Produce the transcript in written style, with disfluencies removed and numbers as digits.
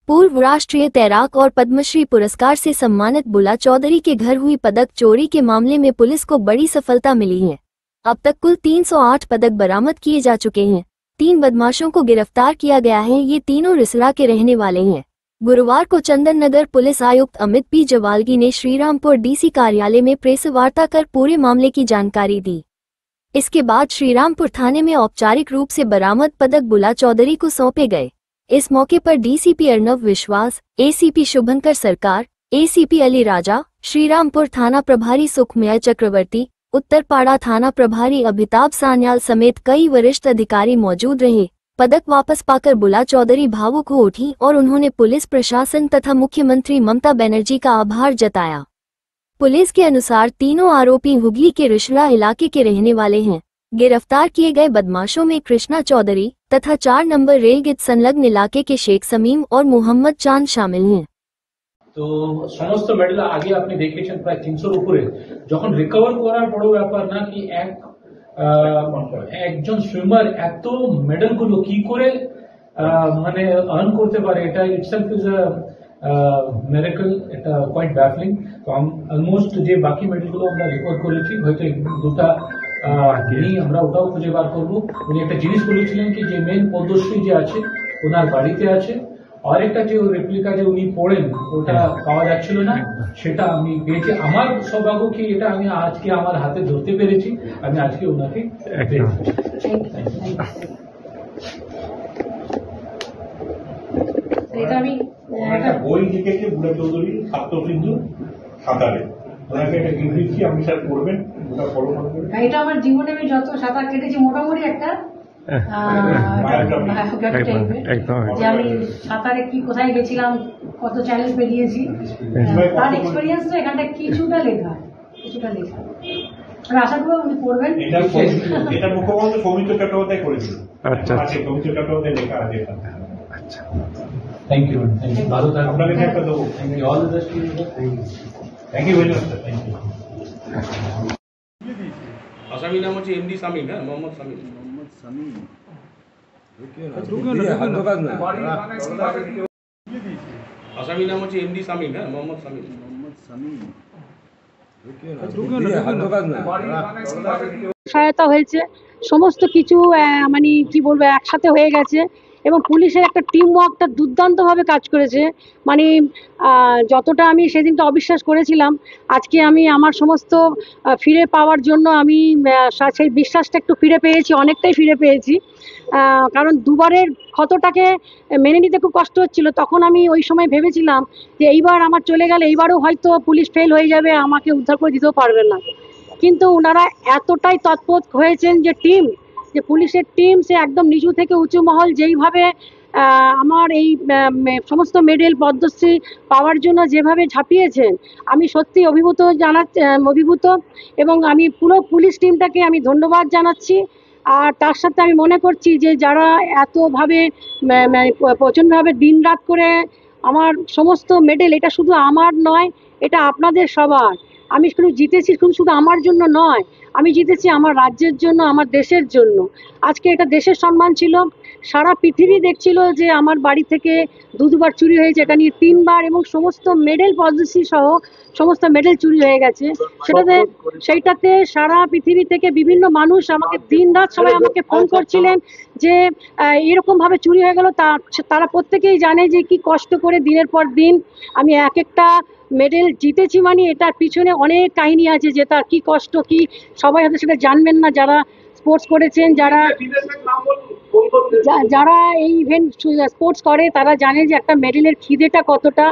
पूर्व राष्ट्रीय तैराक और पद्मश्री पुरस्कार से सम्मानित बुला चौधरी के घर हुई पदक चोरी के मामले में पुलिस को बड़ी सफलता मिली है। अब तक कुल 308 पदक बरामद किए जा चुके हैं। 3 बदमाशों को गिरफ्तार किया गया है। ये तीनों रिसरा के रहने वाले हैं। गुरुवार को चंदन नगर पुलिस आयुक्त अमित पी जवालगी ने श्रीरामपुर डीसी कार्यालय में प्रेस वार्ता कर पूरे मामले की जानकारी दी। इसके बाद श्रीरामपुर थाने में औपचारिक रूप से बरामद पदक बुला चौधरी को सौंपे गए। इस मौके पर डीसीपी अर्नव विश्वास, एसीपी शुभंकर सरकार, एसीपी अली राजा, श्रीरामपुर थाना प्रभारी सुखमय चक्रवर्ती, उत्तरपाड़ा थाना प्रभारी अभिताभ सान्याल समेत कई वरिष्ठ अधिकारी मौजूद रहे। पदक वापस पाकर बुला चौधरी भावुक हो उठी और उन्होंने पुलिस प्रशासन तथा मुख्यमंत्री ममता बनर्जी का आभार जताया। पुलिस के अनुसार तीनों आरोपी हुगली के रिशरा इलाके के रहने वाले हैं। गिरफ्तार किए गए बदमाशों में कृष्णा चौधरी तथा 4 नंबर रेलगेट संलग्न इलाके के शेख समीम और मोहम्मद चांद शामिल हैं। তো সমস্ত মেডেল আগে আপনি দেখেছেন প্রায় 300 এর উপরে। যখন রিকভার করার বড় ব্যাপার না কি একজন সুইমার এত মেডেলগুলো কি করে মানে আর্ন করতে পারে, এটা ইটসেলফ ইজ আ মিরাকল। এটা কোয়াইট ব্যাফলিং। তো অলমোস্ট যে বাকি মেডেলগুলো আমরা রিকভার করেছি, হয়তো দুটা আমরা ওটাও খুঁজে বার করবো। উনি একটা জিনিস বলেছিলেন কি যে মেন পদ্মশ্রী যে আছে ওনার বাড়িতে আছে, আর একটা যে রেপ্লিকা যে উনি পড়েন ওটা পাওয়া যাচ্ছিল না, সেটা আমি পেয়েছি। আমার সৌভাগ্য কি এটা আমি আজকে আমার হাতে ধরতে পেরেছি, আমি আজকে ওনাকে বই লিখেছে বুড়া চৌধুরী ছাত্রবৃন্দু সাঁতারে, ওনাকে একটা গিফট দিচ্ছি, আপনি স্যার করবেন, ওটা ফলো করবেন। এটা আমার জীবনে আমি যত সাঁতার কেটেছি মোটামুটি একটা যে আমি সাঁতারে কি কোথায় গেছিলাম, কত চ্যালেঞ্জ পেরিয়েছি, তার এক্সপেরিয়েন্সটা এখানটা কিছুটা লেখা আমি আশা করবো উনি পড়বেন। এটা মুখ্যমন্ত্রী সৌমিত্র চট্টোপাধ্যায় করেছিল। আচ্ছা, সৌমিত্র চট্টোপাধ্যায় লেখা আছে। আচ্ছা, থ্যাংক ইউ। ভালো থাকবেন। আপনাকে একটা দেবো। All the best. Thank you very much sir. Thank you. আসামি নাম হচ্ছে এমডি সামিম। হ্যাঁ, মোহাম্মদ সামিম। আসামি নাম হচ্ছে এমডি সামিম। হ্যাঁ, মোহাম্মদ সামিম। সহায়তা হয়েছে, সমস্ত কিছু মানে কি বলবো একসাথে হয়ে গেছে এবং পুলিশের একটা টিম ওয়ার্কটা দুর্দান্তভাবে কাজ করেছে। মানে যতটা আমি সেদিনটা অবিশ্বাস করেছিলাম, আজকে আমি আমার সমস্ত ফিরে পাওয়ার জন্য আমি সেই বিশ্বাসটা একটু ফিরে পেয়েছি, অনেকটাই ফিরে পেয়েছি। কারণ দুবারের ক্ষতটাকে মেনে নিতে খুব কষ্ট হচ্ছিল। তখন আমি ওই সময় ভেবেছিলাম যে এইবার আমার চলে গেলে এইবারও হয়তো পুলিশ ফেল হয়ে যাবে, আমাকে উদ্ধার করে দিতেও পারবে না। কিন্তু ওনারা এতটাই তৎপর হয়েছেন যে পুলিশের টিম সে একদম নিচু থেকে উঁচু মহল যেইভাবে আমার এই সমস্ত মেডেল পদ্মশ্রী পাওয়ার জন্য যেভাবে ঝাঁপিয়েছেন, আমি সত্যি অভিভূত এবং আমি পুরো পুলিশ টিমটাকে আমি ধন্যবাদ জানাচ্ছি। আর তার সাথে আমি মনে করছি যে যারা এতভাবে প্রচণ্ডভাবে দিন রাত করে আমার সমস্ত মেডেল, এটা শুধু আমার নয়, এটা আপনাদের সবার। আমি জিতেছি শুধু আমার জন্য নয়, আমি জিতেছি আমার রাজ্যের জন্য, আমার দেশের জন্য। আজকে এটা দেশের সম্মান ছিল। সারা পৃথিবী দেখছিল যে আমার বাড়ি থেকে দুবার চুরি হয়েছে, এটা নিয়ে 3 বার, এবং সমস্ত মেডেল পদ্মশ্রী সহ সমস্ত মেডেল চুরি হয়ে গেছে। সেইটাতে সারা পৃথিবী থেকে বিভিন্ন মানুষ আমাকে দিন রাত সবাই আমাকে ফোন করছিলেন যে এরকমভাবে চুরি হয়ে গেল। তারা প্রত্যেকেই জানে যে কি কষ্ট করে দিনের পর দিন আমি একটা মেডেল জিতেছি। মানে এটার পিছনে অনেক কাহিনী আছে, যে তার কি কষ্ট, কি সবাই হয়তো সেটা জানবেন না। যারা স্পোর্টস করেছেন, যারা এই ইভেন্ট স্পোর্টস করে, তারা জানে যে একটা মেডেলের খিদেটা কতটা।